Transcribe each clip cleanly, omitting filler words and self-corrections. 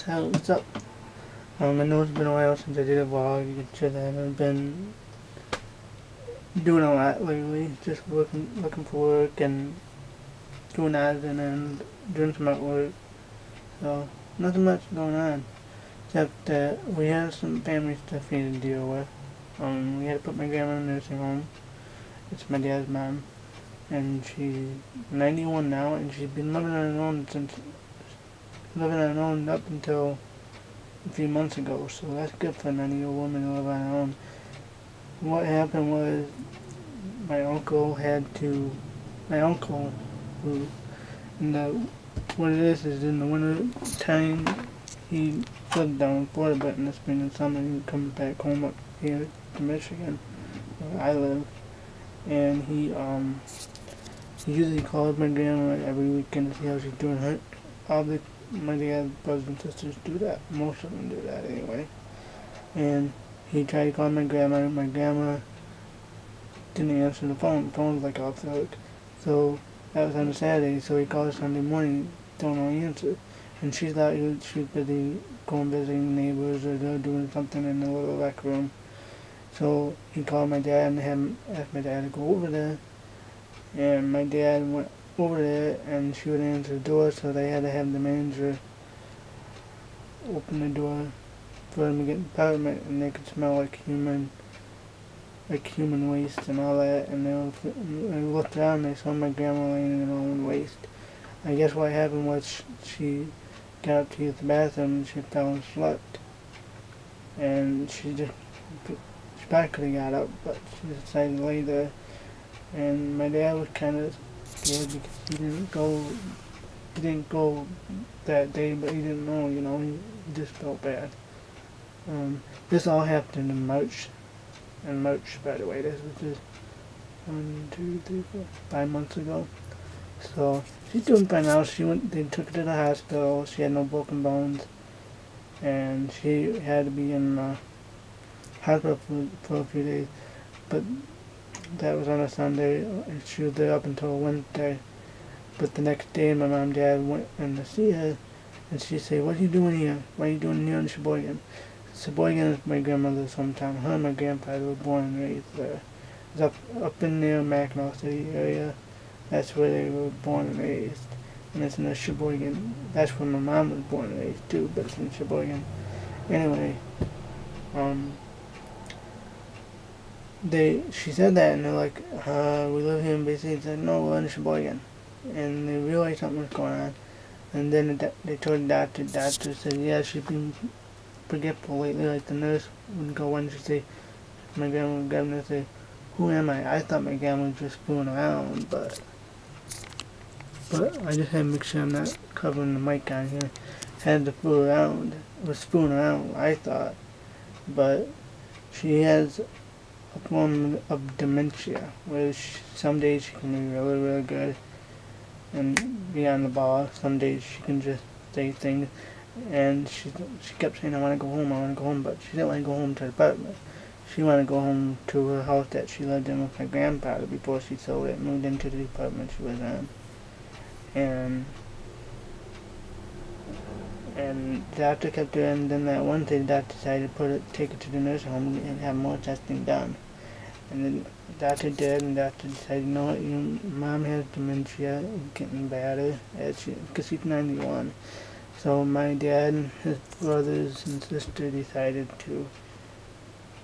So, what's up? I know it's been a while since I did a vlog. You should have been doing a lot lately. Just looking for work and doing ads and doing some artwork. So, nothing much going on. Except that we have some family stuff we had to deal with. We had to put my grandma in a nursing home. It's my dad's mom. And she's 91 now, and she's been living on her own up until a few months ago, so that's good for a 90-year-old woman to live on her own. What happened was my uncle, who, what it is in the winter time, he lived down in Florida, but in the spring and summer he comes back home up here to Michigan, where I live, and he usually calls my grandma every weekend to see how she's doing. My dad's brothers and sisters do that. Most of them do that anyway. And he tried to call my grandma. My grandma didn't answer the phone. The phone was like off the hook. So that was on a Saturday. So he called Sunday morning. Don't know answer. And she thought she was busy going visiting neighbors or doing something in the little rec room. So he called my dad and asked my dad to go over there. And my dad went over there and she would answer the door, so they had to have the manager open the door for them to get in the apartment, and they could smell like human waste and all that. And they looked around and they saw my grandma laying in her own waste. I guess what happened was she got up to use the bathroom and she fell and slept, and she probably could have got up, but she decided to lay there. And my dad was kind of scared because he didn't go that day, but he didn't know, he just felt bad. This all happened in March, by the way. This was just 5 months ago. So she's doing fine now. They took her to the hospital. She had no broken bones, and she had to be in the hospital for a few days, but that was on a Sunday. She was there up until Wednesday. But the next day, my mom and dad went in to see her, and she said, "What are you doing here? What are you doing here in Sheboygan?" Sheboygan is my grandmother's hometown. Her and my grandfather were born and raised there. It's up in near Mackinac City area. That's where they were born and raised. And it's in the Sheboygan. That's where my mom was born and raised too, but it's in Sheboygan. Anyway, she said that, and they're like, we live here in BC. They said, no, we're in Sheboygan. And they realized something was going on. And then they told the doctor. The doctor said, yeah, she's been forgetful lately. Like the nurse would go in and say, my grandma would grab her and say, who am I? I thought my grandma was just fooling around, but I just had to make sure I'm not covering the mic on here. Had to fool around. Was fooling around, I thought. But she has a form of dementia, where some days she can be really, really good and be on the ball. Some days she can just say things, and she kept saying, I want to go home, but she didn't want to go home to the apartment. She wanted to go home to her house that she lived in with my grandfather before she sold it and moved into the apartment she was in. And the doctor kept her, and then that one day the doctor decided to take her to the nursing home and have more testing done. And then the doctor did, and the doctor decided, you know what, your mom has dementia, it's getting better, because she's 91. So my dad and his brothers and sister decided to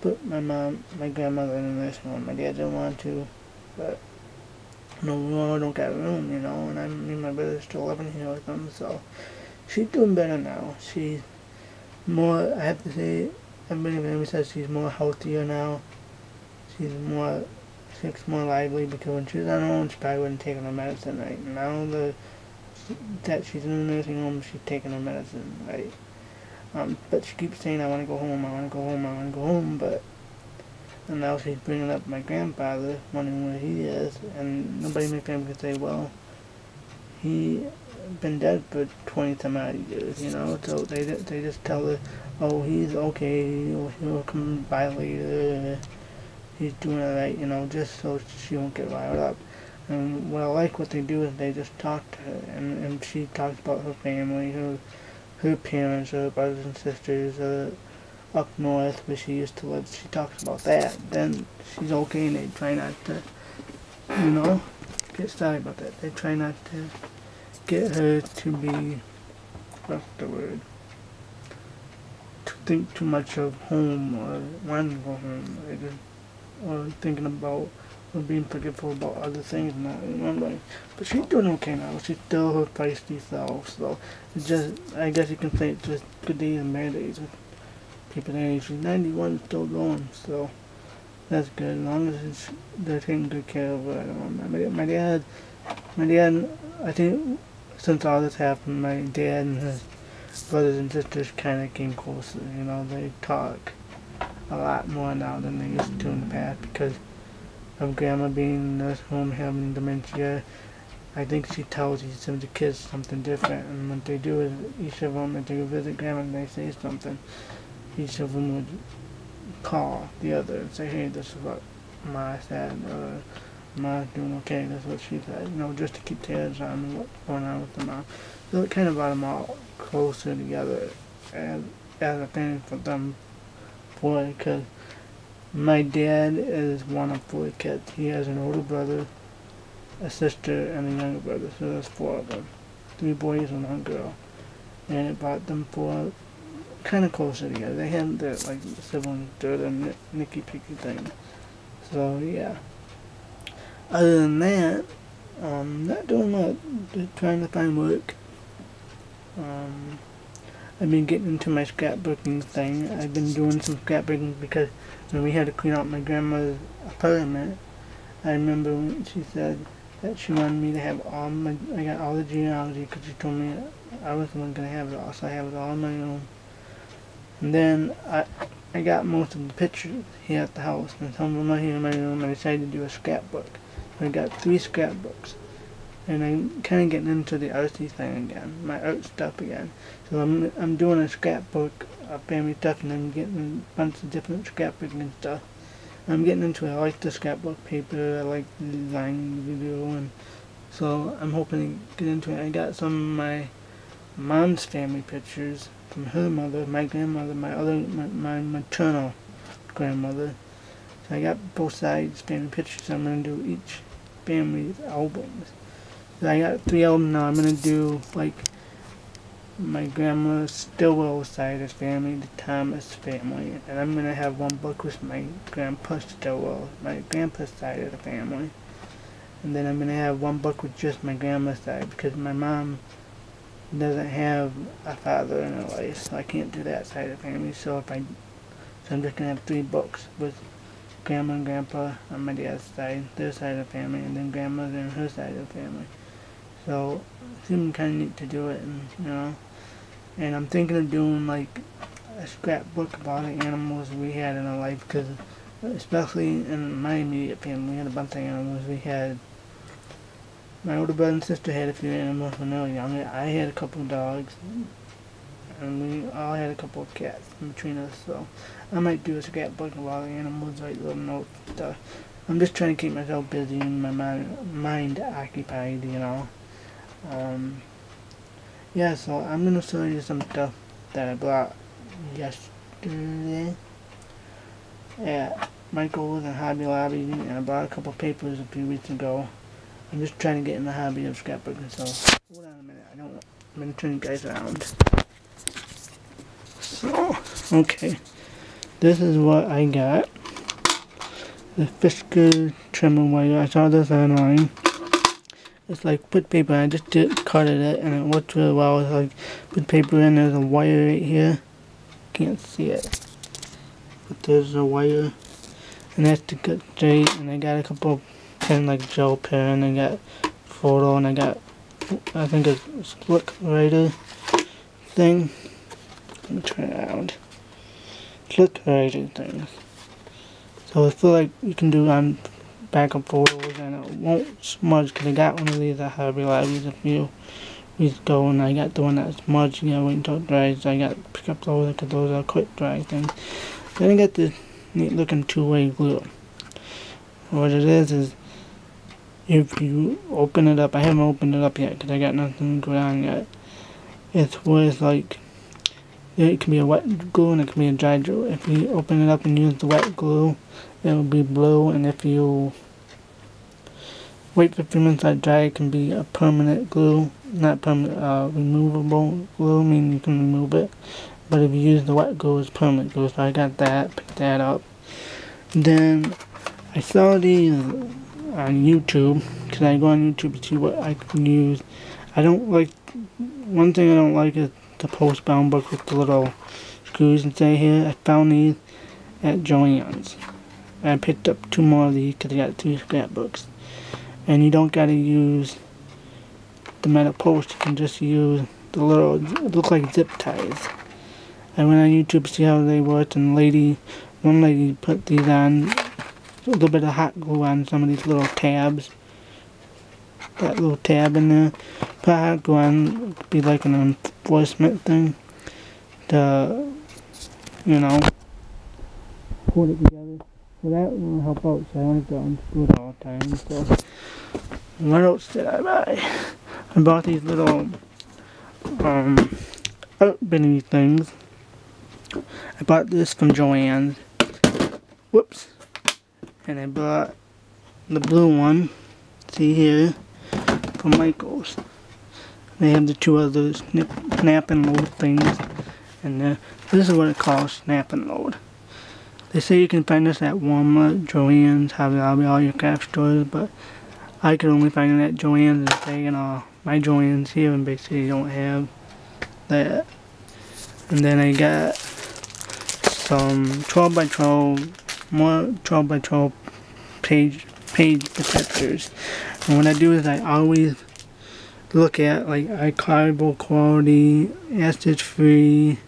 put my grandmother in the nursing home. My dad didn't want to, but no, we don't got room, and me and my brother are still living here with them, so she's doing better now. She's more, I have to say, everybody says she's more healthier now. She's more lively, because when she was on her own, she probably wouldn't take her medicine right. Now that she's in the nursing home, she's taking her medicine right. But she keeps saying, I want to go home, and now she's bringing up my grandfather, wondering where he is, and nobody in my family can say, well, he been dead for 20-some odd years, so they just tell her, oh, he's okay, he'll come by later, he's doing alright, just so she won't get riled up. And what I like what they do is they just talk to her, and she talks about her family, her her parents or her brothers and sisters up north where she used to live, she talks about that, then she's okay, and they try not to, you know, sorry about that. They try not to get her to be, what's the word, to think too much of home or wanting to go home, or thinking about or being forgetful about other things, not remembering. But she's doing okay now. She's still her feisty self, so it's just, I guess you can say it's just good days and bad days with people that age. She's 91, still going, so that's good, as long as they're taking good care of her. I don't know. My dad, I think since all this happened, my dad and his brothers and sisters kind of came closer, you know. They talk a lot more now than they used to in the past because of Grandma being in the nursing home having dementia. I think she tells each of the kids something different, and what they do is each of them, if they go visit Grandma and they say something, each of them would call the other and say, hey, this is what Ma said, or Ma's doing okay, that's what she said, you know, just to keep tabs on what's going on with the mom. So it kind of brought them all closer together as a thing for them, because my dad is one of 4 kids. He has an older brother, a sister, and a younger brother, so there's 4 of them. 3 boys and 1 girl. And it brought them 4 kind of closer together. They had their, like, sibling, the Nicky Picky thing. So, yeah. Other than that, not doing much. Just trying to find work. I've been getting into my scrapbooking thing. I've been doing some scrapbooking because when we had to clean out my grandma's apartment, I remember when she said that she wanted me to have I got all the genealogy because she told me I was the one going to have it all, so I have it all on my own. And then I got most of the pictures here at the house, and some of them are here in my room, and I decided to do a scrapbook. So I got 3 scrapbooks. And I'm kind of getting into the artsy thing again, my art stuff again. So I'm doing a scrapbook of family stuff, and I'm getting a bunch of different scrapbooking and stuff. I'm getting into it. I like the scrapbook paper, I like the design video, and so I'm hoping to get into it. I got some of my mom's family pictures from her mother, my grandmother, my maternal grandmother. So I got both sides family pictures. So I'm going to do each family's albums. So I got 3 albums now. I'm going to do, like, my grandma's Stillwell side of family, the Thomas family, and I'm going to have 1 book with my grandpa Stillwell, my grandpa's side of the family. And then I'm going to have 1 book with just my grandma's side, because my mom doesn't have a father in her life, so I can't do that side of the family. So I'm just going to have 3 books with Grandma and Grandpa on my dad's side, their side of the family, and then Grandma's and her side of the family. So it seemed kind of neat to do it, and you know, and I'm thinking of doing like a scrapbook about the animals we had in our life, because especially in my immediate family, we had a bunch of animals. We had, my older brother and sister had a few animals when they were young. I had a couple of dogs, and we all had a couple of cats in between us. So I might do a scrapbook of all the animals, write little notes and stuff. I'm just trying to keep myself busy and my mind occupied, you know. Yeah, so I'm gonna show you some stuff that I bought yesterday at Michael's and Hobby Lobby, and I bought a couple papers a few weeks ago. I'm just trying to get in the hobby of scrapbooking, so hold on a minute. I'm gonna turn you guys around. So, okay, this is what I got. The Fisker trimmer wire. I saw this online. It's like put paper. I just cutted it, and it worked really well. It's like put paper in. There's a wire right here. Can't see it, but there's a wire, and that's to cut straight. And I got a couple of pen, like gel pen. I got photo, and I got, I think, a slick writer thing. Let me turn it around. Slick writing things. So I feel like you can do on backup photos, and it won't smudge, because I got one of these at Hobby Lobby a few weeks ago, and I got the one that smudged. You gotta wait until it dries. So I got to pick up those, because those are quick dry things. Then I got this neat looking 2-way glue. What it is if you open it up, I haven't opened it up yet because I got nothing going on yet. It's worth like It can be a wet glue and it can be a dry glue. If you open it up and use the wet glue, it will be blue, and if you wait for a few minutes let it dry, it can be a permanent glue. Not permanent, removable glue, meaning you can remove it. But if you use the wet glue, it's permanent glue. So I got that, picked that up. Then I saw these on YouTube, because I go on YouTube to see what I can use. I don't like, one thing I don't like is the post-bound book with the little screws inside here. I found these at Joann's. I picked up 2 more of these because I got 3 scrapbooks. And you don't gotta use the metal post, you can just use the little, it look like zip ties. I went on YouTube to see how they worked, and one lady put these on, a little bit of hot glue on some of these little tabs. That little tab in there. Put hot glue on, it'd be like an enforcement thing to, you know, hold it together. So that will help out, so I don't have to unscrew it all the time. So, what else did I buy? I bought these little, binny things. I bought this from Joann's. Whoops. And I bought the blue one, see here, from Michael's. They have the 2 other snap and load things. And this is what it calls, snap and load. They say you can find this at Walmart, Joann's, Hobby Lobby, all your craft stores, but I could only find it at Joann's, and my Joann's here in Bay City don't have that. And then I got some 12x12, more 12x12 page protectors. And what I do is I always look at like archival quality, acid free,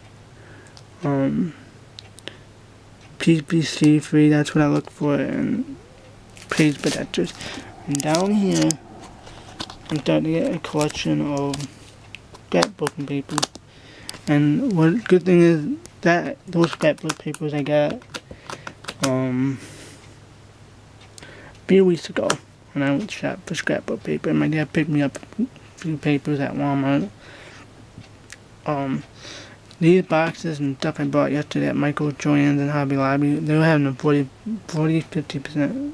PVC free. That's what I look for in page protectors. And down here, I'm starting to get a collection of scrapbooking papers. And what good thing is that those scrapbook papers I got a few weeks ago when I went to shop for scrapbook paper. My dad picked me up a few papers at Walmart. These boxes and stuff I bought yesterday at Michael's, Joann's, and Hobby Lobby, they were having a 50%, 50%,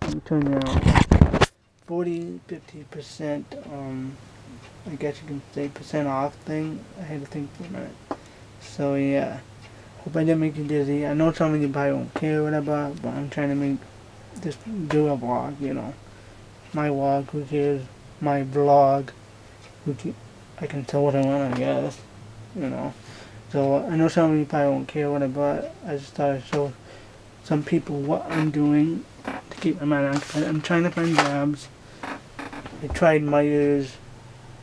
let me turn it on, 50%, I guess you can say % off thing. I had to think for a minute. So yeah, hope I didn't make you dizzy. I know some of you probably won't care what I bought, but I'm trying to just do a vlog, you know. My vlog, who cares? My vlog, I can tell what I want, I guess, you know. So I know some of you probably won't care what I bought. I just thought I'd show some people what I'm doing to keep my mind occupied. I'm trying to find jobs. I tried Myers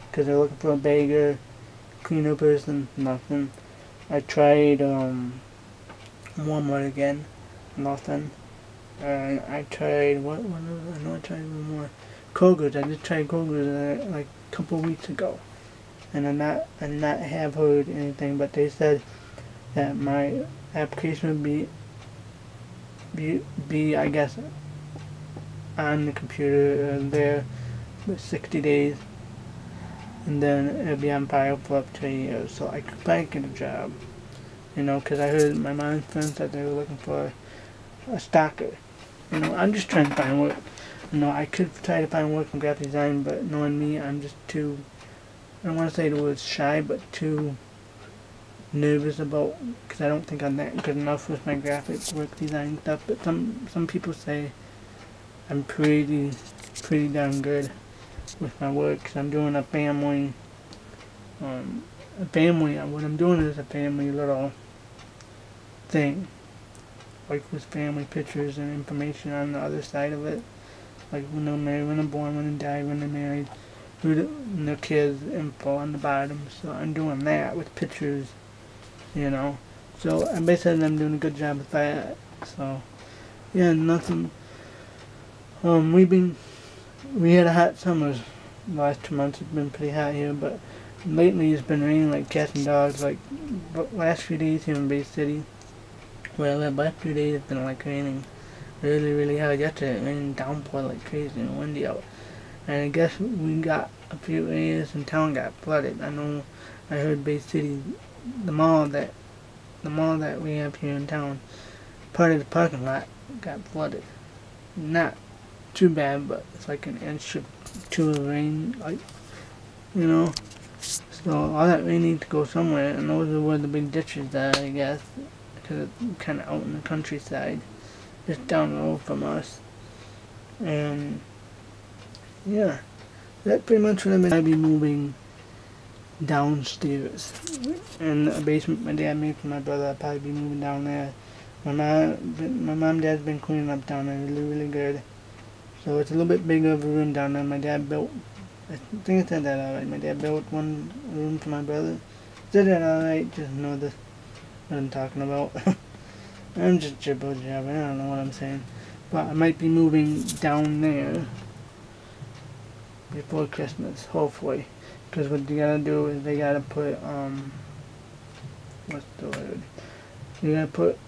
because they're looking for a bagger, cleaner person, nothing. I tried Walmart again, nothing. I tried I know I tried one more. Kroger's. I just tried Kroger's like a couple weeks ago, and I not have heard anything. But they said that my application would be I guess on the computer there for 60 days, and then it'll be on file for up to a year. So I could probably get a job, you know, because I heard my mom's friends that they were looking for a stocker. You know, I'm just trying to find work. You know, I could try to find work in graphic design, but knowing me, I'm just too, I don't want to say the word shy, but too nervous about, because I don't think I'm that good enough with my graphic work design stuff. But some people say I'm pretty darn good with my work, because I'm doing a family, what I'm doing is a family little thing, like with family pictures and information on the other side of it. Like when they're married, when they're born, when they die, when they're married, and their kids' info on the bottom. So I'm doing that with pictures, you know. So I basically I'm doing a good job with that. So yeah, nothing. We had a hot summer. The last 2 months it's been pretty hot here, but lately it's been raining like cats and dogs. Like last few days here in Bay City, well, the last few days it's been like raining really hard. Yesterday it rained downpour like crazy and windy out. And I guess we got a few areas in town got flooded. I know I heard Bay City, the mall that we have here in town, part of the parking lot got flooded. Not too bad, but it's like an inch or two of rain, like, you know. So all that rain needs to go somewhere, and those are where the big ditches are, I guess, because it's kind of out in the countryside, just down the road from us. And yeah, that's pretty much what I'll be moving downstairs. In the basement my dad made for my brother, I'll probably be moving down there. My mom and dad's been cleaning up down there really good. So it's a little bit bigger of a room down there. My dad built, I think I said that alright, my dad built one room for my brother. Did that alright, just know this, what I'm talking about. I'm just jibber jabbering, I don't know what I'm saying. But I might be moving down there before Christmas, hopefully. Because what they gotta do is they gotta put, what's the word? You gotta put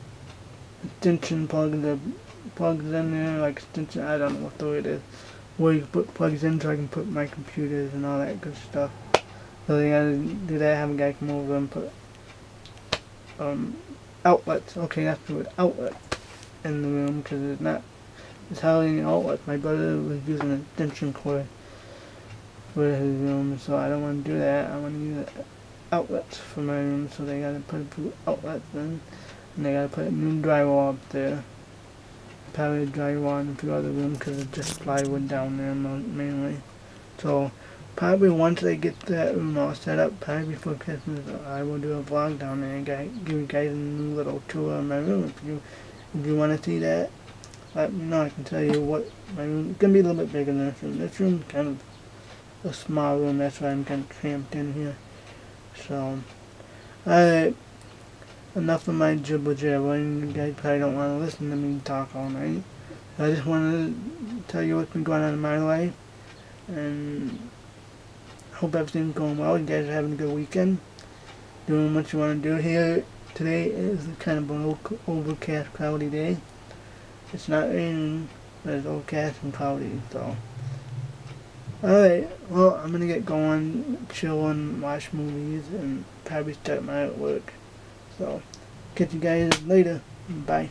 extension plugs in there, like extension, I don't know what the word is. Where you can put plugs in so I can put my computers and all that good stuff. So they gotta do that, have a guy come over and put, outlets, okay, that's the word, outlets in the room, because it's hardly any outlets. My brother was using an extension cord for his room, so I don't want to do that. I want to use outlets for my room, so they gotta put a few outlets in, and they gotta put a new drywall up there. Probably drywall in a few other rooms because it's just plywood down there mainly. So probably once they get that room all set up, probably before Christmas, I will do a vlog down there and give you guys a new little tour of my room. If you want to see that, let me know. I can tell you what my room. It's gonna be a little bit bigger than this room. This room's kind of a small room, that's why I'm kind of cramped in here. So, alright, enough of my jibber jabbering. You guys probably don't want to listen to me talk all night. I just wanted to tell you what's been going on in my life, and hope everything's going well. You guys are having a good weekend, doing what you want to do. Here today is kind of an overcast, cloudy day. It's not raining, but it's overcast and cloudy, so. Alright, well, I'm gonna get going, chill and watch movies, and probably start my artwork. So, catch you guys later. Bye.